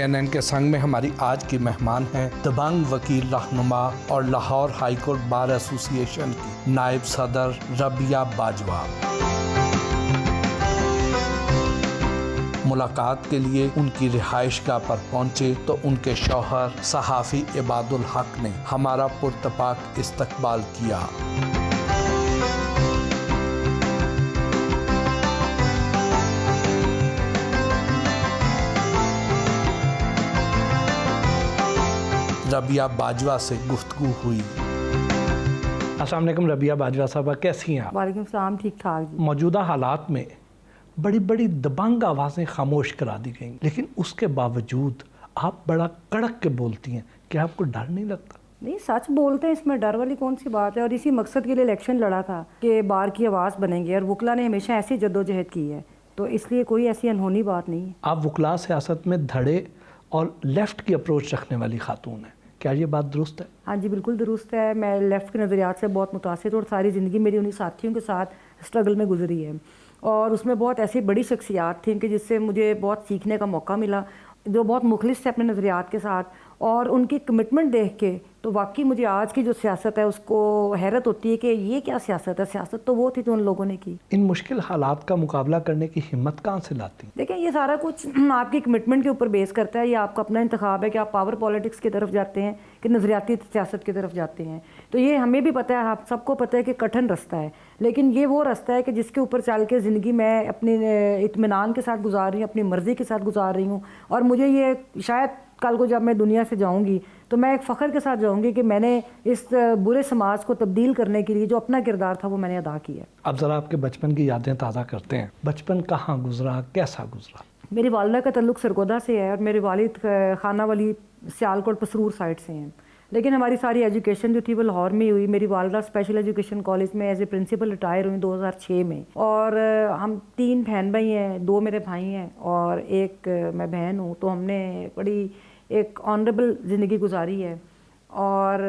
CNN کے संग में हमारी आज की मेहमान हैं दबंग वकील रहनुमा और Lahore high court bar association की नायब सदर रबिया बाजवा। मुलाकात के लिए उनकी रिहाइशगाह पर पहुंचे तो उनके शौहर सहाफ़ी इबादुल हक ने हमारा पुरतपाक इस्तकबाल किया। रबिया बाजवा से गुफ्तगू हुई। अस्सलाम वालेकुम रबिया बाजवा साहबा, कैसी हैं आप? वालेकुम सलाम, ठीक ठाक जी। मौजूदा हालात में बड़ी बड़ी दबंग आवाज़ें खामोश करा दी गई, लेकिन उसके बावजूद आप बड़ा कड़क के बोलती हैं। क्या आपको डर नहीं लगता? नहीं, सच बोलते हैं, इसमें डर वाली कौन सी बात है। और इसी मकसद के लिए इलेक्शन लड़ा था कि बार की आवाज़ बनेंगे, और वकला ने हमेशा ऐसी जद्दोजहद की है, तो इसलिए कोई ऐसी अनहोनी बात नहीं है। आप वकला सियासत में धड़े और लेफ़्ट की अप्रोच रखने वाली खातून हैं, क्या ये बात दुरुस्त है? हाँ जी, बिल्कुल दुरुस्त है। मैं लेफ़्ट के नज़रियात से बहुत मुतासिर हूँ और सारी ज़िंदगी मेरी उन्हीं साथियों के साथ स्ट्रगल में गुजरी है, और उसमें बहुत ऐसी बड़ी शख्सियात थी कि जिससे मुझे बहुत सीखने का मौका मिला, जो बहुत मुखलिस थे अपने नज़रियात के साथ, और उनकी कमिटमेंट देख के तो वाकई मुझे आज की जो सियासत है उसको हैरत होती है कि ये क्या सियासत है। सियासत तो वो थी जो उन लोगों ने की। इन मुश्किल हालात का मुकाबला करने की हिम्मत कहाँ से लाती? देखिए, ये सारा कुछ आपकी कमिटमेंट के ऊपर बेस करता है। ये आपका अपना इंतखाब है कि आप पावर पॉलिटिक्स की तरफ जाते हैं कि नज़रियाती सियासत की तरफ जाते हैं। तो ये हमें भी पता है, आप सबको पता है कि कठिन रास्ता है, लेकिन ये वो रास्ता है कि जिसके ऊपर चल के ज़िंदगी मैं अपने इत्मीनान के साथ गुजार रही हूँ, अपनी मर्ज़ी के साथ गुजार रही हूँ। और मुझे ये शायद कल को जब मैं दुनिया से जाऊंगी तो मैं एक फ़ख्र के साथ जाऊंगी कि मैंने इस बुरे समाज को तब्दील करने के लिए जो अपना किरदार था वो मैंने अदा किया। अब ज़रा आपके बचपन की यादें ताज़ा करते हैं। बचपन कहाँ गुजरा, कैसा गुजरा? मेरी वालिदा का तल्लुक़ सरगोदा से है और मेरे वालिद खाना वाली सियालकोट पसरूर साइड से हैं, लेकिन हमारी सारी एजुकेशन जो थी वो लाहौर में ही हुई। मेरी वालिदा स्पेशल एजुकेशन कॉलेज में एज ए प्रिंसिपल रिटायर हुई 2006 में। और हम 3 बहन भाई हैं, 2 मेरे भाई हैं और एक मैं बहन हूँ। तो हमने बड़ी एक ऑनरेबल ज़िंदगी गुजारी है, और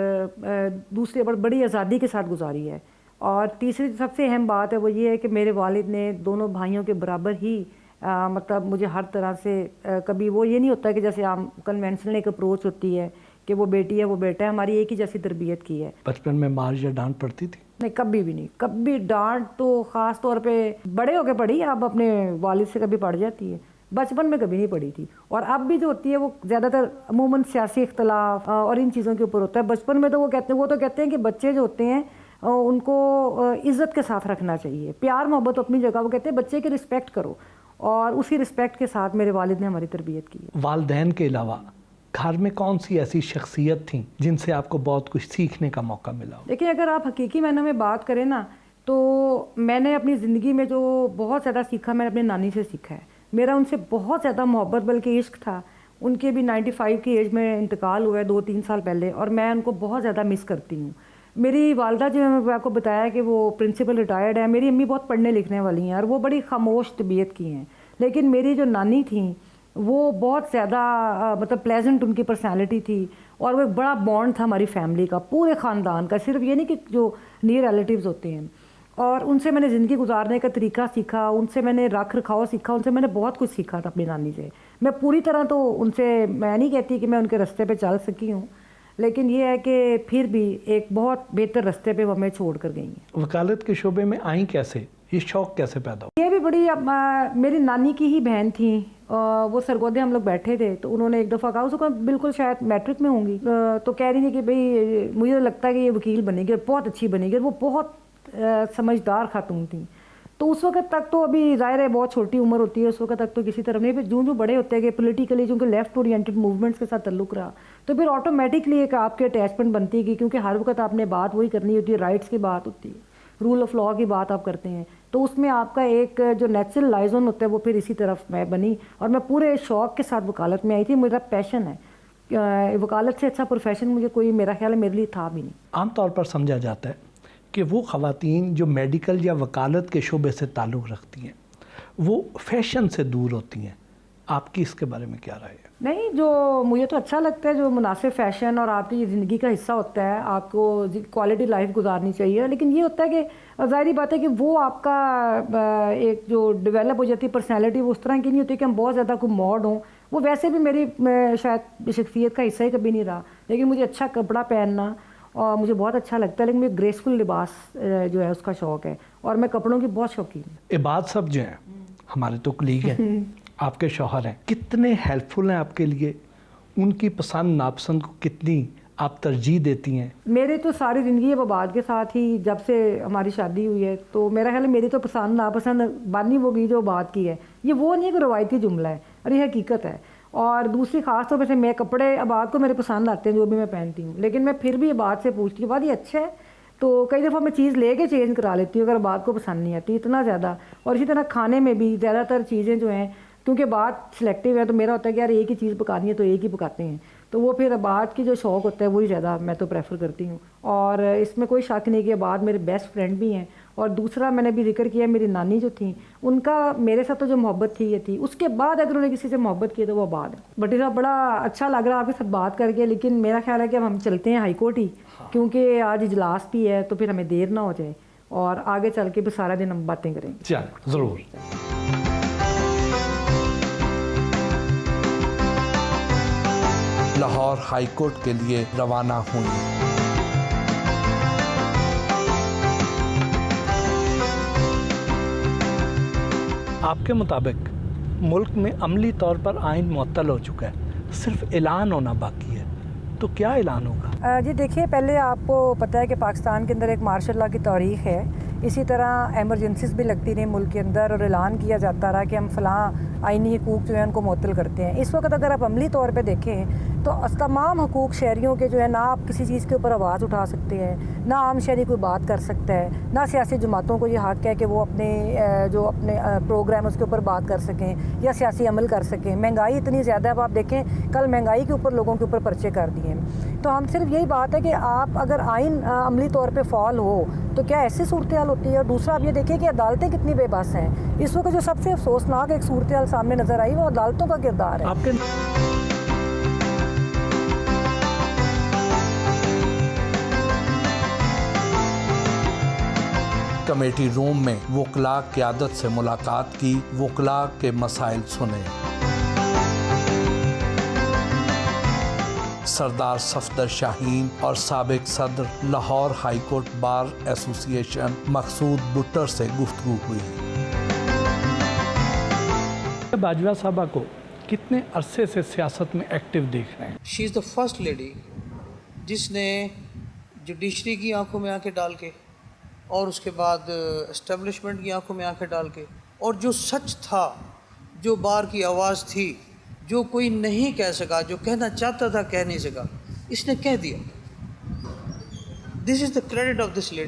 दूसरी बड़ी आज़ादी के साथ गुजारी है। और तीसरी सबसे अहम बात है वो ये है कि मेरे वालिद ने दोनों भाइयों के बराबर ही मतलब मुझे हर तरह से कभी वो ये नहीं होता कि जैसे आम कन्वेंशनल एक अप्रोच होती है कि वो बेटी है वो बेटा है, हमारी एक ही जैसी तरबियत की है। बचपन में मार या डांट पड़ती थी? नहीं, कभी भी नहीं। कभी डांट तो ख़ास तौर पे बड़े होके पड़ी, अब अपने वालिद से कभी पड़ जाती है, बचपन में कभी नहीं पड़ी थी। और अब भी जो होती है वो ज़्यादातर अमूमन सियासी इख्तलाफ और इन चीज़ों के ऊपर होता है। बचपन में तो वो कहते हैं कि बच्चे जो होते हैं उनको इज़्ज़त के साथ रखना चाहिए, प्यार मोहब्बत अपनी जगह। वो कहते हैं बच्चे की रिस्पेक्ट करो, और उसी रिस्पेक्ट के साथ मेरे वालिद ने हमारी तरबियत की है। वालिदैन के अलावा घर में कौन सी ऐसी शख्सियत थी जिनसे आपको बहुत कुछ सीखने का मौका मिला? देखिए, अगर आप हकीकी मायने में बात करें ना, तो मैंने अपनी ज़िंदगी में जो बहुत ज़्यादा सीखा मैंने अपनी नानी से सीखा है। मेरा उनसे बहुत ज़्यादा मोहब्बत बल्कि इश्क था। उनके भी 95 की एज में इंतकाल हुआ है 2-3 साल पहले, और मैं उनको बहुत ज़्यादा मिस करती हूँ। मेरी वालिदा जो मैं आपको बताया कि वो प्रिंसिपल रिटायर्ड है। मेरी अम्मी बहुत पढ़ने लिखने वाली हैं और वो बड़ी खामोश तबीयत की हैं, लेकिन मेरी जो नानी थी वो बहुत ज़्यादा मतलब प्लेजेंट उनकी पर्सनालिटी थी, और वो एक बड़ा बॉन्ड था हमारी फैमिली का, पूरे ख़ानदान का, सिर्फ ये नहीं कि जो नियर रिलेटिव्स होते हैं। और उनसे मैंने ज़िंदगी गुजारने का तरीका सीखा, उनसे मैंने रख रखाव सीखा, उनसे मैंने बहुत कुछ सीखा था अपनी नानी से। मैं पूरी तरह तो उनसे मैं नहीं कहती कि मैं उनके रास्ते पे चल सकी हूँ, लेकिन ये है कि फिर भी एक बहुत बेहतर रास्ते पे वो हमें छोड़ कर गई हैं। वकालत के शोबे में आई कैसे, ये शौक़ कैसे पैदा हुआ? ये भी बड़ी मेरी नानी की ही बहन थी। वो सरगोदे हम लोग बैठे थे तो उन्होंने एक दफ़ा कहा, उसको बिल्कुल शायद मैट्रिक में होंगी, तो कह रही थी कि भाई मुझे लगता है कि ये वकील बनेगी और बहुत अच्छी बनेगी। और वो बहुत समझदार खातून थी। तो उस वक्त तक तो अभी ज़ाहिर है बहुत छोटी उम्र होती है, उस वक्त तक तो किसी तरफ नहीं, फिर जो बड़े होते हैं कि पोलिटिकली जो लेफ़्ट ओरिएंटेड मूवमेंट्स के साथ तल्लुक़ रहा, तो फिर ऑटोमेटिकली एक आपके अटैचमेंट बनती है, क्योंकि हर वक्त आपने बात वही करनी होती है, राइट्स की बात होती है, रूल ऑफ लॉ की बात आप करते हैं। तो उसमें आपका एक जो नेचुरल लाइजन होता है वो फिर इसी तरफ मैं बनी, और मैं पूरे शौक़ के साथ वकालत में आई थी। मेरा पैशन है, वकालत से अच्छा प्रोफेशन मुझे कोई मेरा ख्याल है मेरे लिए था भी नहीं। आमतौर पर समझा जाता है कि वो ख़वातीन जो मेडिकल या वकालत के शोबे से ताल्लुक़ रखती हैं वो फैशन से दूर होती हैं, आपकी इसके बारे में क्या राय है? नहीं, जो मुझे तो अच्छा लगता है जो मुनासिब फ़ैशन और आपकी ज़िंदगी का हिस्सा होता है, आपको क्वालिटी लाइफ गुजारनी चाहिए। लेकिन ये होता है कि ज़ाहिर बात है कि वो आपका एक जो डेवलप हो जाती है पर्सनैलिटी वो उस तरह की नहीं होती कि हम बहुत ज़्यादा कोई मॉड हों, وہ ویسے بھی میری شاید شخصیت کا حصہ ہی کبھی نہیں رہا، لیکن مجھے اچھا کپڑا پہننا اور مجھے بہت اچھا لگتا ہے، لیکن مجھے گریسفل لباس جو ہے اس کا شوق ہے، اور میں کپڑوں کی بہت شوقین ہوں۔ عباد صاحب جو ہیں ہمارے تو کلیگ ہیں، آپ کے شوہر ہیں، کتنے ہیلپ فل ہیں آپ کے لیے؟ ان کی پسند ناپسند کو کتنی آپ ترجیح دیتی ہیں؟ میرے تو ساری زندگی اب عباد کے ساتھ ہی، جب سے ہماری شادی ہوئی ہے تو میرا خیال ہے میری تو پسند ناپسند بانی وہ گئی جو عباد کی ہے، یہ وہ نہیں ہے کہ روایتی جملہ ہے، اور یہ حقیقت ہے۔ اور دوسری خاص طور سے میں کپڑے عباد کو میرے پسند آتے ہیں جو بھی میں پہنتی ہوں، لیکن میں پھر بھی عباد سے پوچھتی ہوں عباد یہ اچھا ہے، تو کئی دفعہ میں چیز لے کے چینج کرا لیتی ہوں اگر عباد کو پسند نہیں آتی اتنا زیادہ۔ اور اسی طرح کھانے میں بھی زیادہ تر چیزیں جو ہیں، کیونکہ بات سلیکٹیو ہے تو میرا ہوتا ہے کہ یار ایک ہی چیز پکانی ہے تو ایک ہی پکاتے ہیں، تو وہ پھر عباد کی جو شوق ہوتا ہے وہی زیادہ میں تو پریفر کرتی ہوں۔ اور اس میں کوئی شک نہیں کہ عباد میرے بیسٹ فرینڈ بھی ہیں۔ اور دوسرا میں نے بھی ذکر کیا میری نانی جو تھیں، ان کا میرے ساتھ تو جو محبت تھی یہ تھی، اس کے بعد اگر انہیں کسی سے محبت کی تو وہ عباد ہے۔ بٹی صاحب بڑا اچھا لگ رہا آپ کے ساتھ بات کر کے، لیکن میرا خیال ہے کہ اب ہم چلتے ہیں ہائی کورٹ ہی، کیونکہ آج اجلاس بھی ہے تو پھر ہمیں دیر نہ ہو جائے، اور آگے چل کے بھی سارا دن ہم باتیں کریں گے۔ چل ضرور۔ لاہور ہائی کورٹ کے لیے روانہ ہوئی۔ آپ کے مطابق ملک میں عملی طور پر آئین معطل ہو چکا ہے، صرف اعلان ہونا باقی ہے، تو کیا اعلان ہوگا؟ جی دیکھیے، پہلے آپ کو پتہ ہے کہ پاکستان کے اندر ایک مارشل لاء کی تاریخ ہے، اسی طرح ایمرجنسیز بھی لگتی رہی ملک کے اندر، اور اعلان کیا جاتا رہا کہ ہم فلاں آئینی حقوق جو ہیں ان کو معطل کرتے ہیں۔ اس وقت اگر آپ عملی طور پہ دیکھیں تو تمام حقوق شہریوں کے جو ہے، نہ آپ کسی چیز کے اوپر آواز اٹھا سکتے ہیں، نہ عام شہری کوئی بات کر سکتا ہے، نہ سیاسی جماعتوں کو یہ حق ہے کہ وہ اپنے جو اپنے پروگرام اس کے اوپر بات کر سکیں یا سیاسی عمل کر سکیں۔ مہنگائی اتنی زیادہ ہے، اب آپ دیکھیں کل مہنگائی کے اوپر لوگوں کے اوپر پرچے کر دیے ہیں۔ تو ہم صرف یہی بات ہے کہ آپ اگر آئین عملی طور پہ فعال ہو تو کیا ایسی صورتحال ہوتی ہے۔ اور دوسرا آپ یہ دیکھیں کہ عدالتیں کتنی بے بس ہیں اس وقت۔ جو سب سے افسوسناک ایک صورتحال سامنے نظر آئی وہ عدالتوں کا کردار ہے۔ آپ کے کمیٹی روم میں وکلاء قیادت سے ملاقات کی، وکلاء کے مسائل سنے۔ سردار صفدر شاہین اور سابق صدر لاہور ہائی کورٹ بار ایسوسی ایشن مقصود بٹر سے گفتگو ہوئی۔ باجوہ صاحبہ کو کتنے عرصے سے سیاست میں ایکٹیو دیکھ رہے ہیں؟ شی از دا فرسٹ لیڈی جس نے جوڈیشری کی آنکھوں میں آنکھیں ڈال کے، اور اس کے بعد اسٹیبلشمنٹ کی آنکھوں میں آنکھیں ڈال کے، اور جو سچ تھا، جو بار کی آواز تھی، جو کوئی نہیں کہہ سکا، جو کہنا چاہتا تھا کہہ نہیں سکا، اس نے کہہ دیا۔ This is the credit of this lady.